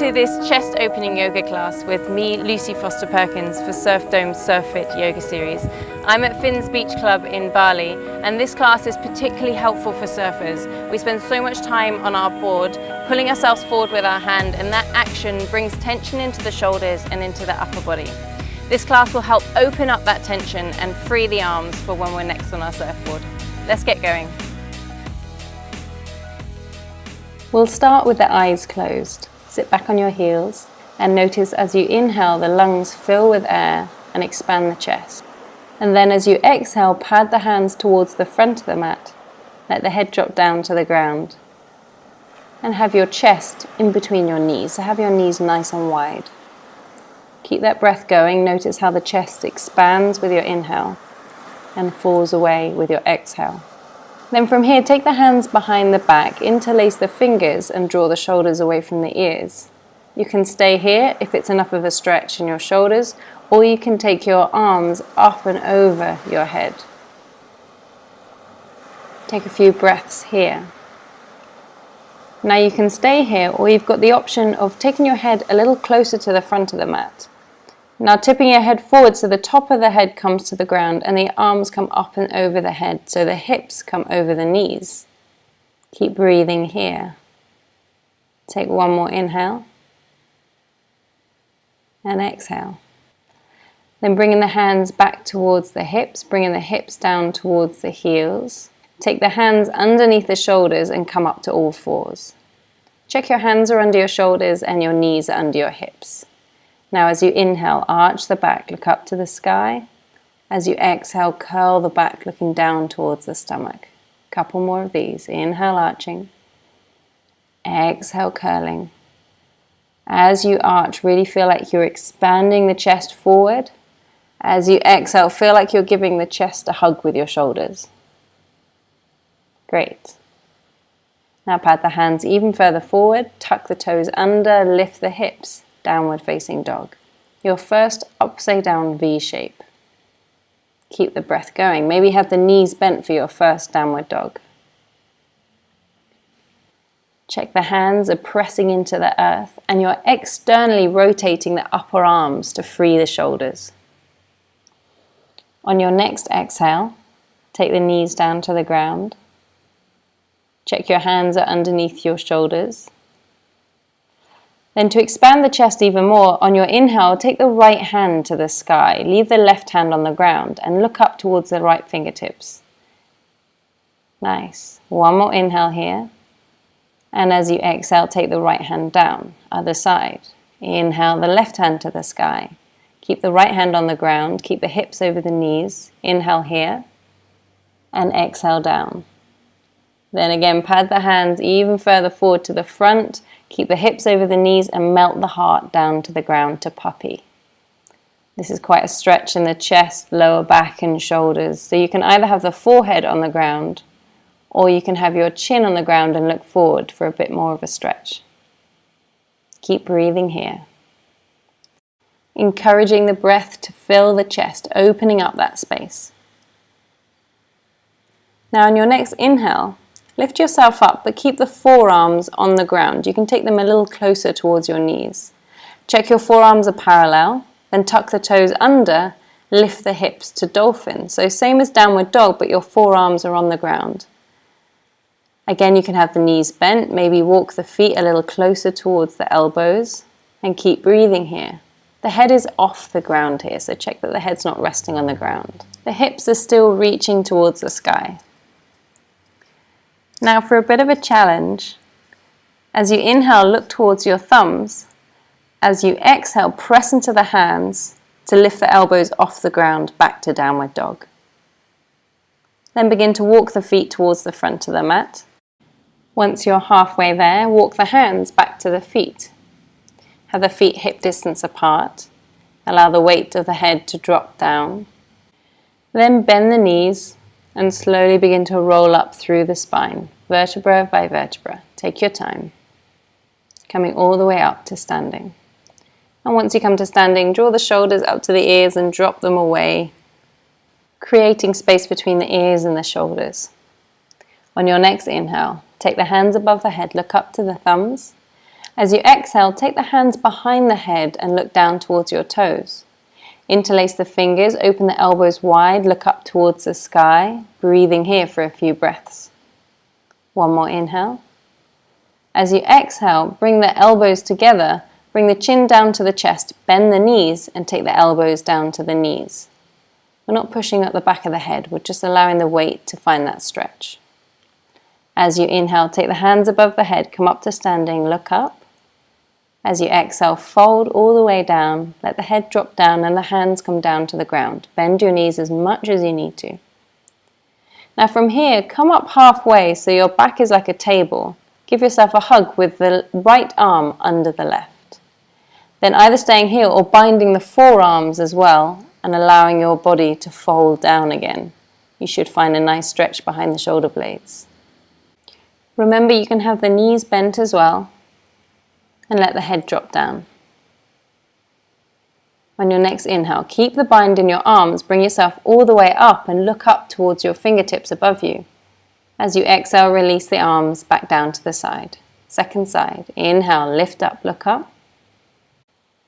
to this chest opening yoga class with me, Lucy Foster-Perkins, for SurfDome's SurfFit yoga series. I'm at Finn's Beach Club in Bali, and this class is particularly helpful for surfers. We spend so much time on our board, pulling ourselves forward with our hand, and that action brings tension into the shoulders and into the upper body. This class will help open up that tension and free the arms for when we're next on our surfboard. Let's get going. We'll start with the eyes closed. Sit back on your heels and notice as you inhale, the lungs fill with air and expand the chest. And then as you exhale, pad the hands towards the front of the mat. Let the head drop down to the ground. And have your chest in between your knees, so have your knees nice and wide. Keep that breath going. Notice how the chest expands with your inhale and falls away with your exhale. Then from here, take the hands behind the back, interlace the fingers and draw the shoulders away from the ears. You can stay here if it's enough of a stretch in your shoulders, or you can take your arms up and over your head. Take a few breaths here. Now you can stay here, or you've got the option of taking your head a little closer to the front of the mat. Now tipping your head forward so the top of the head comes to the ground and the arms come up and over the head, so the hips come over the knees. Keep breathing here. Take one more inhale and exhale. Then bringing the hands back towards the hips, bringing the hips down towards the heels. Take the hands underneath the shoulders and come up to all fours. Check your hands are under your shoulders and your knees are under your hips. Now as you inhale, arch the back, look up to the sky. As you exhale, curl the back, looking down towards the stomach. Couple more of these. Inhale, arching. Exhale, curling. As you arch, really feel like you're expanding the chest forward. As you exhale, feel like you're giving the chest a hug with your shoulders. Great. Now pad the hands even further forward, tuck the toes under, lift the hips. Downward facing dog. Your first upside down V shape. Keep the breath going. Maybe have the knees bent for your first downward dog. Check the hands are pressing into the earth and you're externally rotating the upper arms to free the shoulders. On your next exhale, take the knees down to the ground. Check your hands are underneath your shoulders. Then to expand the chest even more, on your inhale, take the right hand to the sky. Leave the left hand on the ground and look up towards the right fingertips. Nice. One more inhale here. And as you exhale, take the right hand down, other side. Inhale the left hand to the sky. Keep the right hand on the ground. Keep the hips over the knees. Inhale here. And exhale down. Then again, pad the hands even further forward to the front. Keep the hips over the knees and melt the heart down to the ground to puppy. This is quite a stretch in the chest, lower back and shoulders. So you can either have the forehead on the ground or you can have your chin on the ground and look forward for a bit more of a stretch. Keep breathing here. Encouraging the breath to fill the chest, opening up that space. Now on your next inhale, lift yourself up, but keep the forearms on the ground. You can take them a little closer towards your knees. Check your forearms are parallel, then tuck the toes under, lift the hips to Dolphin. So same as downward dog, but your forearms are on the ground. Again, you can have the knees bent, maybe walk the feet a little closer towards the elbows, and keep breathing here. The head is off the ground here, so check that the head's not resting on the ground. The hips are still reaching towards the sky. Now for a bit of a challenge, as you inhale, look towards your thumbs. As you exhale, press into the hands to lift the elbows off the ground back to downward dog. Then begin to walk the feet towards the front of the mat. Once you're halfway there, walk the hands back to the feet. Have the feet hip distance apart. Allow the weight of the head to drop down. Then bend the knees and slowly begin to roll up through the spine, vertebra by vertebra. Take your time. Coming all the way up to standing. And once you come to standing, draw the shoulders up to the ears and drop them away, creating space between the ears and the shoulders. On your next inhale, take the hands above the head, look up to the thumbs, As you exhale, take the hands behind the head and look down towards your toes. Interlace the fingers, open the elbows wide, look up towards the sky, breathing here for a few breaths. One more inhale. As you exhale, bring the elbows together, bring the chin down to the chest, bend the knees and take the elbows down to the knees. We're not pushing up the back of the head, we're just allowing the weight to find that stretch. As you inhale, take the hands above the head, come up to standing, look up. As you exhale, fold all the way down, let the head drop down and the hands come down to the ground. Bend your knees as much as you need to. Now from here, come up halfway so your back is like a table. Give yourself a hug with the right arm under the left. Then either staying here or binding the forearms as well and allowing your body to fold down again. You should find a nice stretch behind the shoulder blades. Remember, you can have the knees bent as well. And let the head drop down. On your next inhale, keep the bind in your arms, bring yourself all the way up and look up towards your fingertips above you. As you exhale, release the arms back down to the side. Second side, inhale, lift up, look up.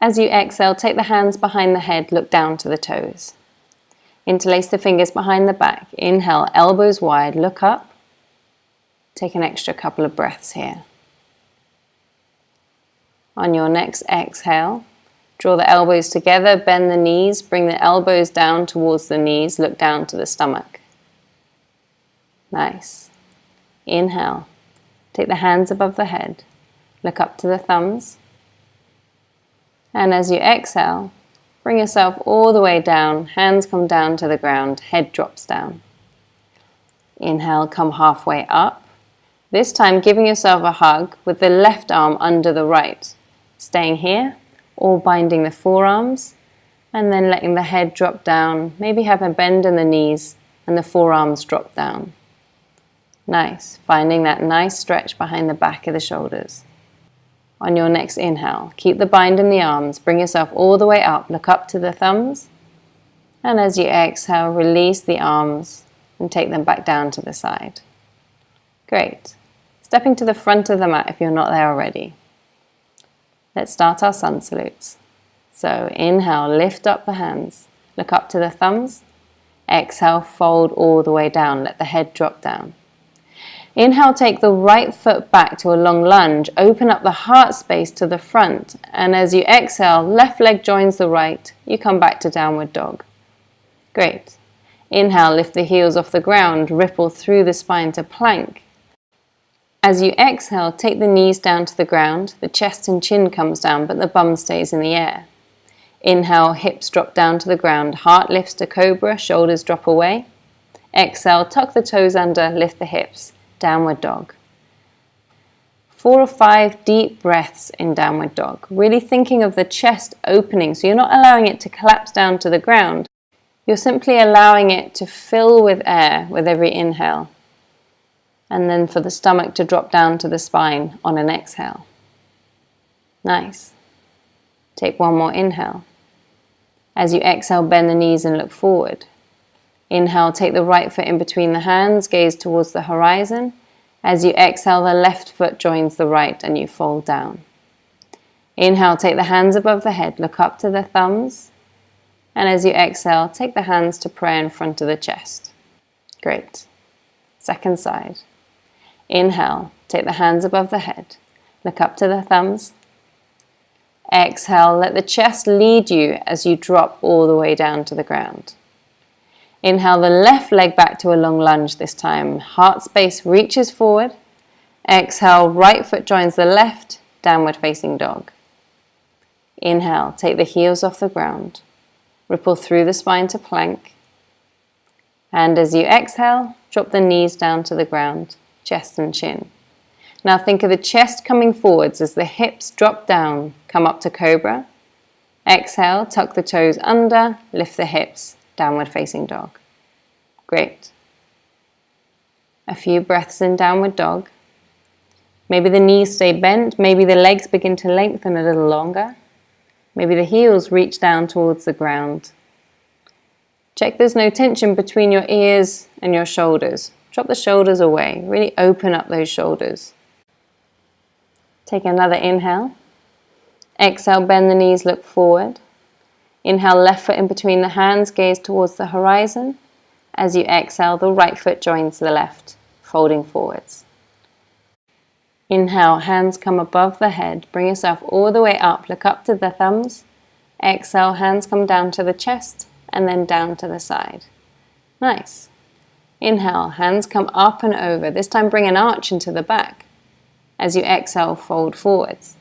As you exhale, take the hands behind the head, look down to the toes. Interlace the fingers behind the back. Inhale, elbows wide, look up. Take an extra couple of breaths here. On your next exhale, draw the elbows together, bend the knees, bring the elbows down towards the knees, look down to the stomach. Nice. Inhale, take the hands above the head, look up to the thumbs. And as you exhale, bring yourself all the way down, hands come down to the ground, head drops down. Inhale, come halfway up. This time giving yourself a hug with the left arm under the right. Staying here or binding the forearms and then letting the head drop down, maybe have a bend in the knees and the forearms drop down. Nice, finding that nice stretch behind the back of the shoulders. On your next inhale, keep the bind in the arms, bring yourself all the way up, look up to the thumbs, and as you exhale, release the arms and take them back down to the side. Great. Stepping to the front of the mat if you're not there already. Let's start our sun salutes. So inhale, lift up the hands, look up to the thumbs. Exhale, fold all the way down, let the head drop down. Inhale, take the right foot back to a long lunge, open up the heart space to the front, and as you exhale, left leg joins the right, you come back to downward dog. Great. Inhale, lift the heels off the ground, ripple through the spine to plank. As you exhale, take the knees down to the ground, the chest and chin comes down, but the bum stays in the air. Inhale, hips drop down to the ground, heart lifts to Cobra, shoulders drop away. Exhale, tuck the toes under, lift the hips, downward dog. 4 or 5 deep breaths in downward dog, really thinking of the chest opening, so you're not allowing it to collapse down to the ground. You're simply allowing it to fill with air with every inhale. And then for the stomach to drop down to the spine on an exhale. Nice. Take one more inhale. As you exhale, bend the knees and look forward. Inhale, take the right foot in between the hands, gaze towards the horizon. As you exhale, the left foot joins the right and you fold down. Inhale, take the hands above the head, look up to the thumbs. And as you exhale, take the hands to prayer in front of the chest. Great. Second side. Inhale, take the hands above the head, look up to the thumbs. Exhale, let the chest lead you as you drop all the way down to the ground. Inhale the left leg back to a long lunge this time. Heart space reaches forward. Exhale, right foot joins the left, downward facing dog. Inhale, take the heels off the ground. Ripple through the spine to plank. And as you exhale, drop the knees down to the ground. Chest and chin. Now think of the chest coming forwards as the hips drop down, come up to Cobra. Exhale, tuck the toes under, lift the hips, downward facing dog. Great. A few breaths in downward dog. Maybe the knees stay bent, maybe the legs begin to lengthen a little longer. Maybe the heels reach down towards the ground. Check there's no tension between your ears and your shoulders. Drop the shoulders away, really open up those shoulders. Take another inhale. Exhale, bend the knees, look forward. Inhale, left foot in between the hands, gaze towards the horizon. As you exhale, the right foot joins the left, folding forwards. Inhale, hands come above the head. Bring yourself all the way up, look up to the thumbs. Exhale, hands come down to the chest and then down to the side. Nice. Inhale, hands come up and over. This time bring an arch into the back. As you exhale, fold forwards.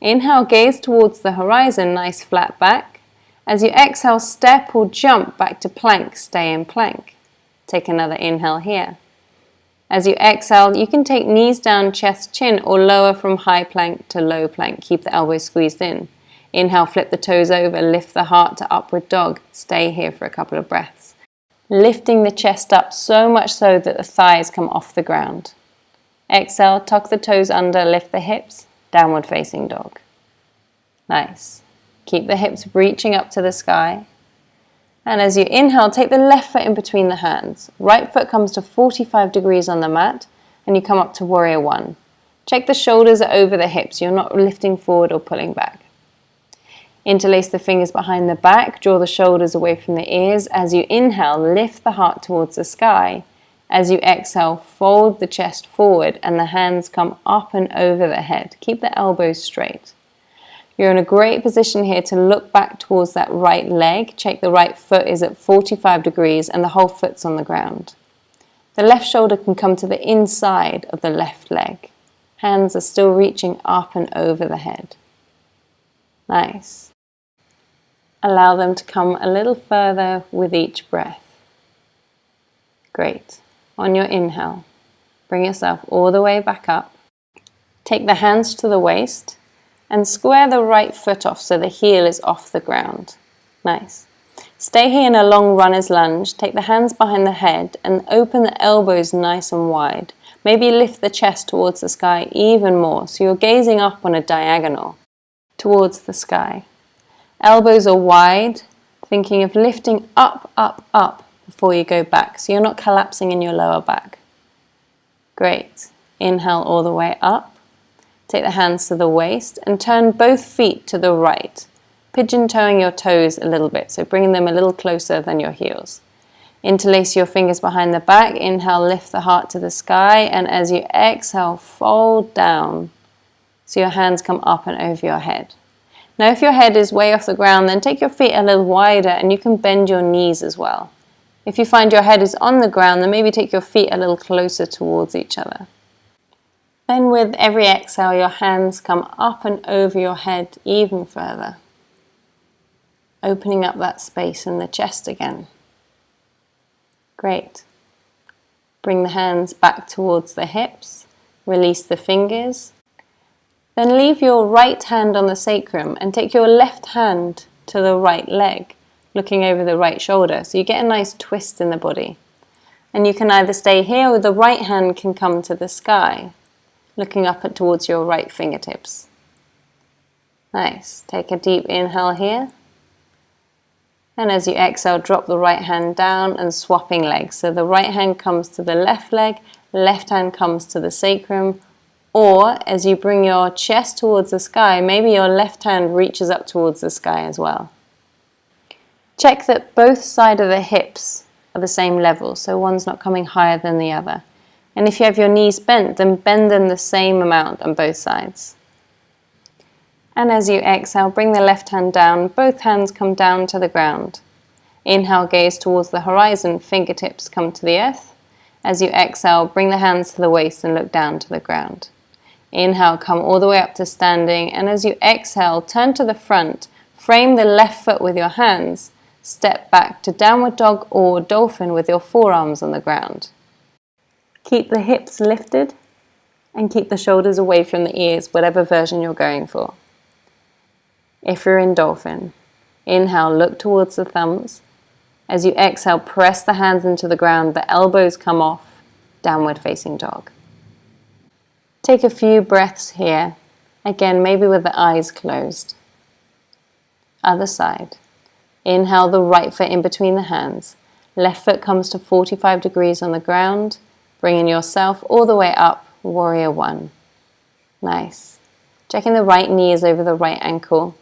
Inhale, gaze towards the horizon, nice flat back. As you exhale, step or jump back to plank, stay in plank. Take another inhale here. As you exhale, you can take knees down, chest, chin, or lower from high plank to low plank. Keep the elbows squeezed in. Inhale, flip the toes over, lift the heart to upward dog. Stay here for a couple of breaths. Lifting the chest up so much so that the thighs come off the ground. Exhale, tuck the toes under, lift the hips, downward facing dog. Nice. Keep the hips reaching up to the sky. And as you inhale, take the left foot in between the hands. Right foot comes to 45 degrees on the mat, and you come up to warrior one. Check the shoulders are over the hips. You're not lifting forward or pulling back. Interlace the fingers behind the back. Draw the shoulders away from the ears. As you inhale, lift the heart towards the sky. As you exhale, fold the chest forward and the hands come up and over the head. Keep the elbows straight. You're in a great position here to look back towards that right leg. Check the right foot is at 45 degrees and the whole foot's on the ground. The left shoulder can come to the inside of the left leg. Hands are still reaching up and over the head. Nice. Allow them to come a little further with each breath. Great. On your inhale, bring yourself all the way back up. Take the hands to the waist and square the right foot off so the heel is off the ground. Nice. Stay here in a long runner's lunge. Take the hands behind the head and open the elbows nice and wide. Maybe lift the chest towards the sky even more so you're gazing up on a diagonal towards the sky. Elbows are wide, thinking of lifting up, up, up before you go back so you're not collapsing in your lower back. Great. Inhale all the way up. Take the hands to the waist and turn both feet to the right, pigeon-toeing your toes a little bit, so bringing them a little closer than your heels. Interlace your fingers behind the back. Inhale, lift the heart to the sky, and as you exhale, fold down so your hands come up and over your head. Now, if your head is way off the ground, then take your feet a little wider and you can bend your knees as well. If you find your head is on the ground, then maybe take your feet a little closer towards each other. Then with every exhale, your hands come up and over your head even further, opening up that space in the chest again. Great. Bring the hands back towards the hips, release the fingers. Then leave your right hand on the sacrum and take your left hand to the right leg, looking over the right shoulder. So you get a nice twist in the body. And you can either stay here or the right hand can come to the sky, looking up towards your right fingertips. Nice. Take a deep inhale here. And as you exhale, drop the right hand down and swapping legs. So the right hand comes to the left leg, left hand comes to the sacrum, or as you bring your chest towards the sky, maybe your left hand reaches up towards the sky as well. Check that both sides of the hips are the same level, so one's not coming higher than the other. And if you have your knees bent, then bend them the same amount on both sides. And as you exhale, bring the left hand down, both hands come down to the ground. Inhale, gaze towards the horizon, fingertips come to the earth. As you exhale, bring the hands to the waist and look down to the ground. Inhale, come all the way up to standing, and as you exhale, turn to the front, frame the left foot with your hands, step back to downward dog or dolphin with your forearms on the ground. Keep the hips lifted and keep the shoulders away from the ears, whatever version you're going for. If you're in dolphin, inhale, look towards the thumbs. As you exhale, press the hands into the ground, the elbows come off, downward facing dog. Take a few breaths here, again maybe with the eyes closed. Other side. Inhale the right foot in between the hands. Left foot comes to 45 degrees on the ground, bringing yourself all the way up, warrior one. Nice. Checking the right knee is over the right ankle.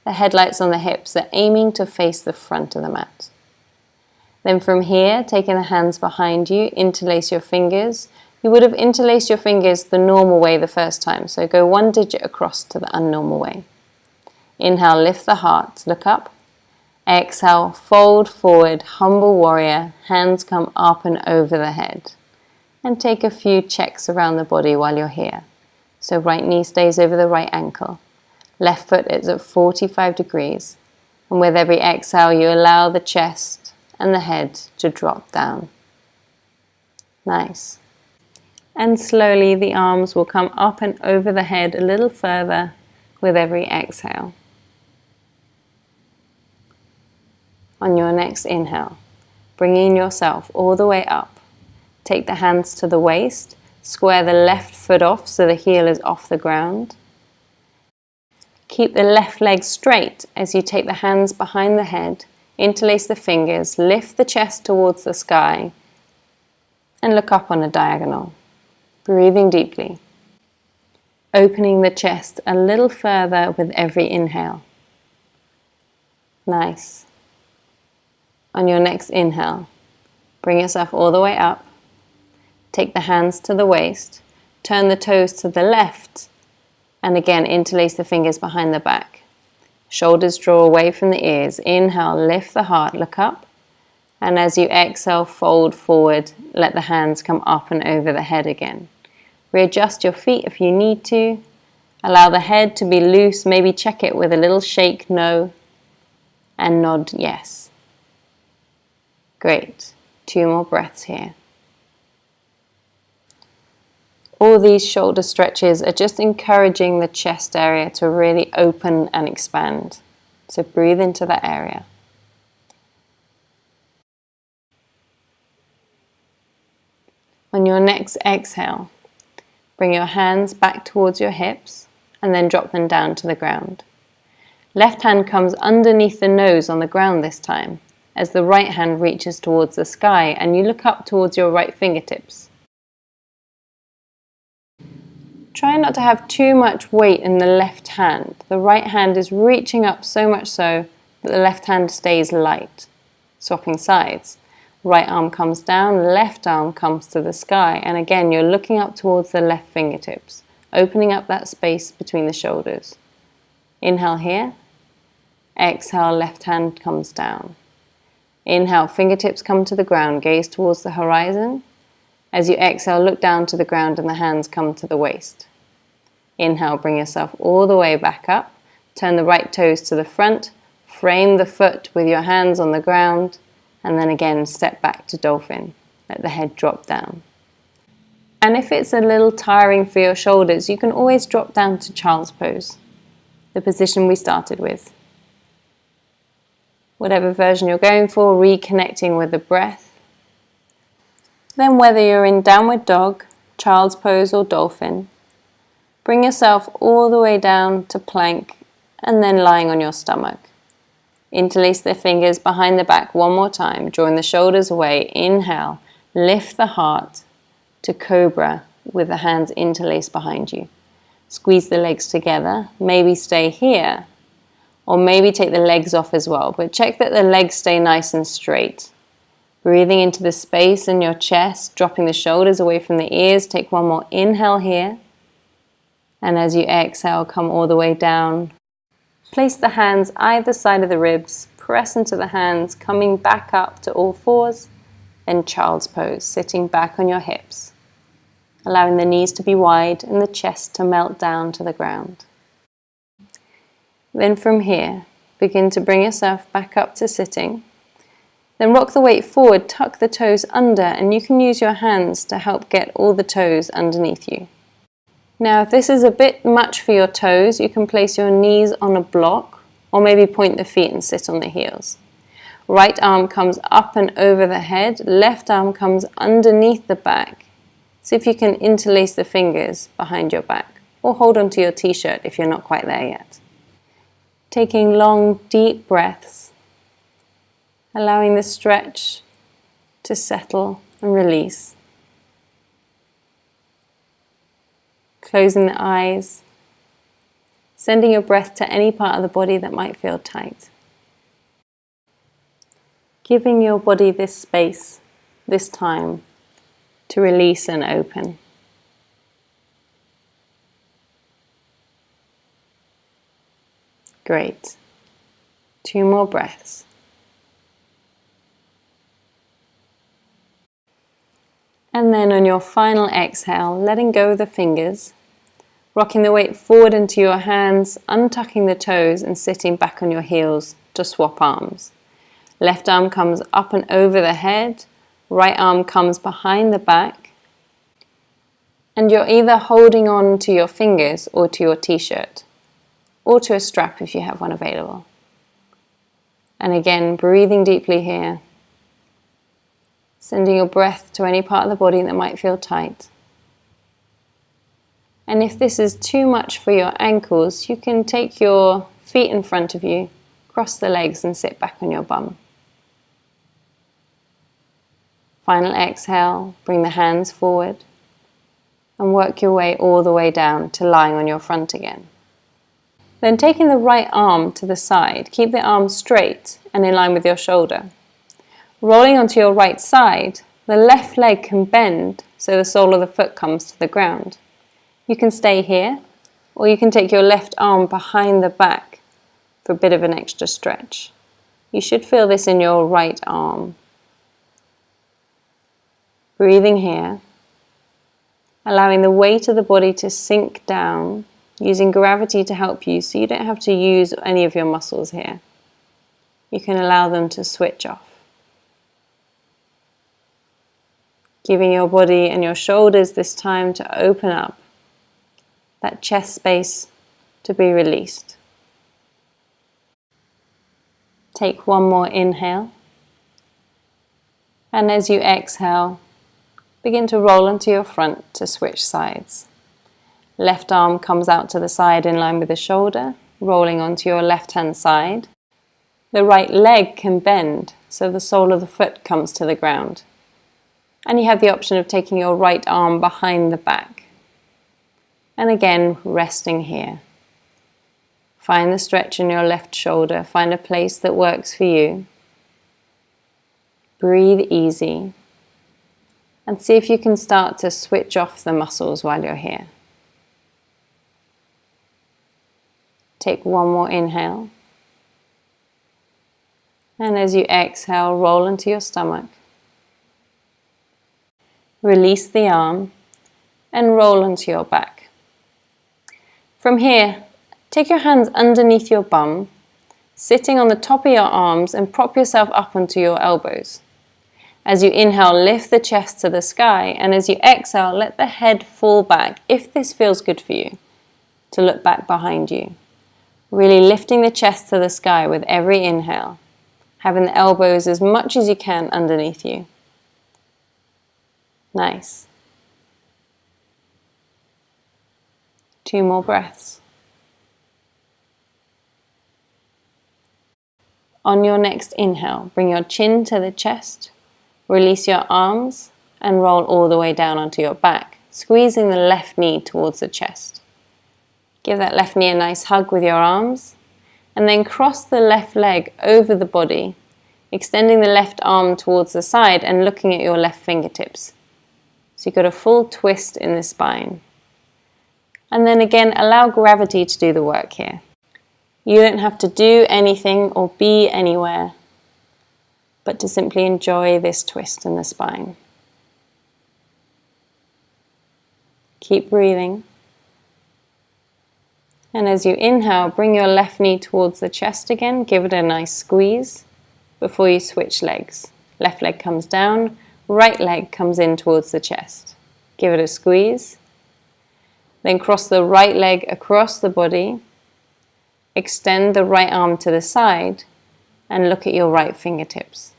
The headlights on the hips are aiming to face the front of the mat. Then from here, taking the hands behind you, interlace your fingers. You would have interlaced your fingers the normal way the first time, so go one digit across to the unnormal way. Inhale, lift the heart, look up. Exhale, fold forward, humble warrior, hands come up and over the head. And take a few checks around the body while you're here. So right knee stays over the right ankle. Left foot is at 45 degrees. And with every exhale, you allow the chest and the head to drop down. Nice. And slowly the arms will come up and over the head a little further with every exhale. On your next inhale, bringing yourself all the way up, take the hands to the waist, square the left foot off so the heel is off the ground. Keep the left leg straight as you take the hands behind the head, interlace the fingers, lift the chest towards the sky, and look up on a diagonal. Breathing deeply, opening the chest a little further with every inhale. Nice. On your next inhale, bring yourself all the way up, take the hands to the waist, turn the toes to the left, and again interlace the fingers behind the back. Shoulders draw away from the ears. Inhale, lift the heart, look up, and as you exhale, fold forward, let the hands come up and over the head again. Readjust your feet if you need to. Allow the head to be loose. Maybe check it with a little shake, no, and nod, yes. Great. 2 more breaths here. All these shoulder stretches are just encouraging the chest area to really open and expand. So breathe into that area. On your next exhale, bring your hands back towards your hips and then drop them down to the ground. Left hand comes underneath the nose on the ground this time, as the right hand reaches towards the sky and you look up towards your right fingertips. Try not to have too much weight in the left hand. The right hand is reaching up so much so that the left hand stays light. Swapping sides. Right arm comes down, left arm comes to the sky, and again you're looking up towards the left fingertips, opening up that space between the shoulders. Inhale here. Exhale, left hand comes down. Inhale, fingertips come to the ground, gaze towards the horizon. As you exhale, look down to the ground and the hands come to the waist. Inhale, bring yourself all the way back up. Turn the right toes to the front. Frame the foot with your hands on the ground. And then again, step back to Dolphin. Let the head drop down. And if it's a little tiring for your shoulders, you can always drop down to Child's Pose, the position we started with. Whatever version you're going for, reconnecting with the breath. Then whether you're in Downward Dog, Child's Pose or Dolphin, bring yourself all the way down to plank and then lying on your stomach. Interlace the fingers behind the back one more time, drawing the shoulders away. Inhale, lift the heart to Cobra with the hands interlaced behind you. Squeeze the legs together, maybe stay here, or maybe take the legs off as well, but check that the legs stay nice and straight. Breathing into the space in your chest, dropping the shoulders away from the ears. Take one more inhale here, and as you exhale, come all the way down. Place the hands either side of the ribs, press into the hands, coming back up to all fours, then Child's Pose, sitting back on your hips, allowing the knees to be wide and the chest to melt down to the ground. Then from here, begin to bring yourself back up to sitting. Then rock the weight forward, tuck the toes under, and you can use your hands to help get all the toes underneath you. Now, if this is a bit much for your toes, you can place your knees on a block or maybe point the feet and sit on the heels. Right arm comes up and over the head, left arm comes underneath the back. See if you can interlace the fingers behind your back or hold onto your t-shirt if you're not quite there yet. Taking long, deep breaths, allowing the stretch to settle and release. closing the eyes, sending your breath to any part of the body that might feel tight. Giving your body this space, this time, to release and open. Great. 2 more breaths. And then on your final exhale, letting go of the fingers, rocking the weight forward into your hands, untucking the toes and sitting back on your heels to swap arms. Left arm comes up and over the head, right arm comes behind the back, and you're either holding on to your fingers or to your t-shirt, or to a strap if you have one available. And again, breathing deeply here, sending your breath to any part of the body that might feel tight. And if this is too much for your ankles, you can take your feet in front of you, cross the legs and sit back on your bum. Final exhale, bring the hands forward and work your way all the way down to lying on your front again. Then taking the right arm to the side, keep the arm straight and in line with your shoulder. Rolling onto your right side, the left leg can bend so the sole of the foot comes to the ground. You can stay here, or you can take your left arm behind the back for a bit of an extra stretch. You should feel this in your right arm. Breathing here, allowing the weight of the body to sink down, using gravity to help you so you don't have to use any of your muscles here. You can allow them to switch off. Giving your body and your shoulders this time to open up, that chest space to be released. Take 1 more inhale, and as you exhale, begin to roll onto your front to switch sides. Left arm comes out to the side in line with the shoulder, rolling onto your left hand side. The right leg can bend so the sole of the foot comes to the ground. And you have the option of taking your right arm behind the back. And again, resting here. Find the stretch in your left shoulder. Find a place that works for you. Breathe easy. And see if you can start to switch off the muscles while you're here. Take 1 more inhale. And as you exhale, roll into your stomach. Release the arm and roll onto your back. From here, take your hands underneath your bum, sitting on the top of your arms, and prop yourself up onto your elbows. As you inhale, lift the chest to the sky, and as you exhale, let the head fall back, if this feels good for you, to look back behind you. Really lifting the chest to the sky with every inhale, having the elbows as much as you can underneath you. Nice. 2 more breaths. On your next inhale, bring your chin to the chest, release your arms and roll all the way down onto your back, squeezing the left knee towards the chest. Give that left knee a nice hug with your arms, and then cross the left leg over the body, extending the left arm towards the side and looking at your left fingertips. So you've got a full twist in the spine. And then again, allow gravity to do the work here. You don't have to do anything or be anywhere, but to simply enjoy this twist in the spine. Keep breathing. And as you inhale, bring your left knee towards the chest again. Give it a nice squeeze before you switch legs. Left leg comes down, right leg comes in towards the chest. Give it a squeeze. Then cross the right leg across the body. Extend the right arm to the side and look at your right fingertips.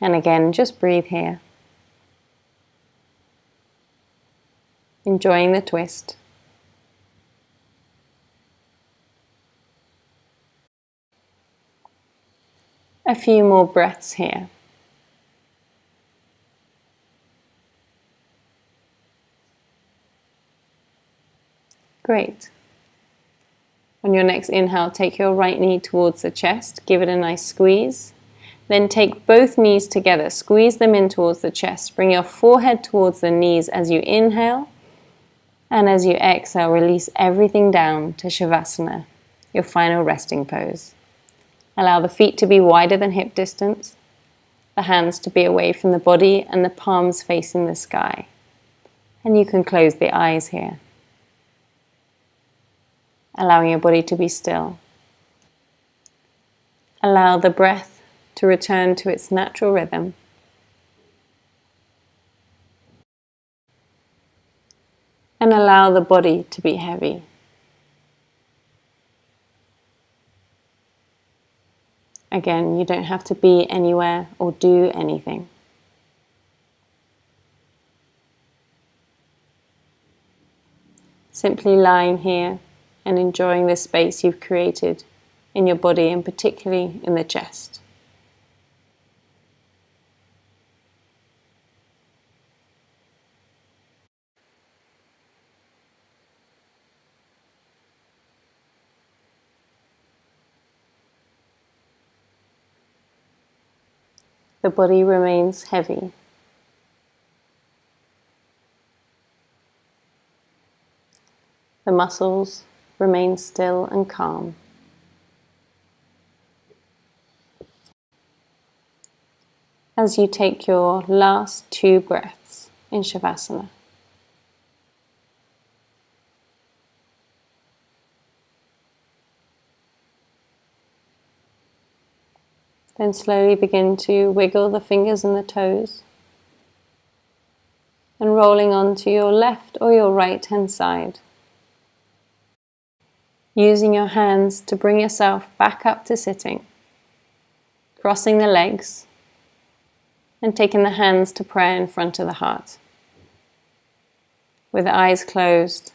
And again, just breathe here. Enjoying the twist. A few more breaths here. Great. On your next inhale, take your right knee towards the chest, give it a nice squeeze. Then take both knees together, squeeze them in towards the chest. Bring your forehead towards the knees as you inhale. And as you exhale, release everything down to Savasana, your final resting pose. Allow the feet to be wider than hip distance, the hands to be away from the body and the palms facing the sky. And you can close the eyes here, allowing your body to be still. Allow the breath to return to its natural rhythm. And allow the body to be heavy. Again, you don't have to be anywhere or do anything. Simply lying here and enjoying the space you've created in your body and particularly in the chest. The body remains heavy. The muscles remain still and calm. As you take your last 2 breaths in Savasana. Then slowly begin to wiggle the fingers and the toes. And rolling onto your left or your right hand side. Using your hands to bring yourself back up to sitting. Crossing the legs. And taking the hands to prayer in front of the heart. With the eyes closed,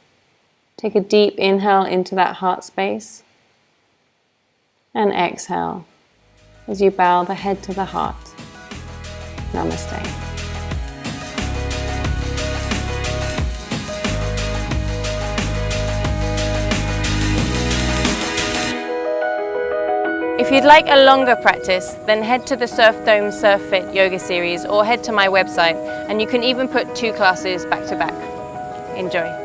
take a deep inhale into that heart space. And exhale as you bow the head to the heart. Namaste. If you'd like a longer practice, then head to the SurfDome Surf Fit yoga series or head to my website, and you can even put 2 classes back to back. Enjoy.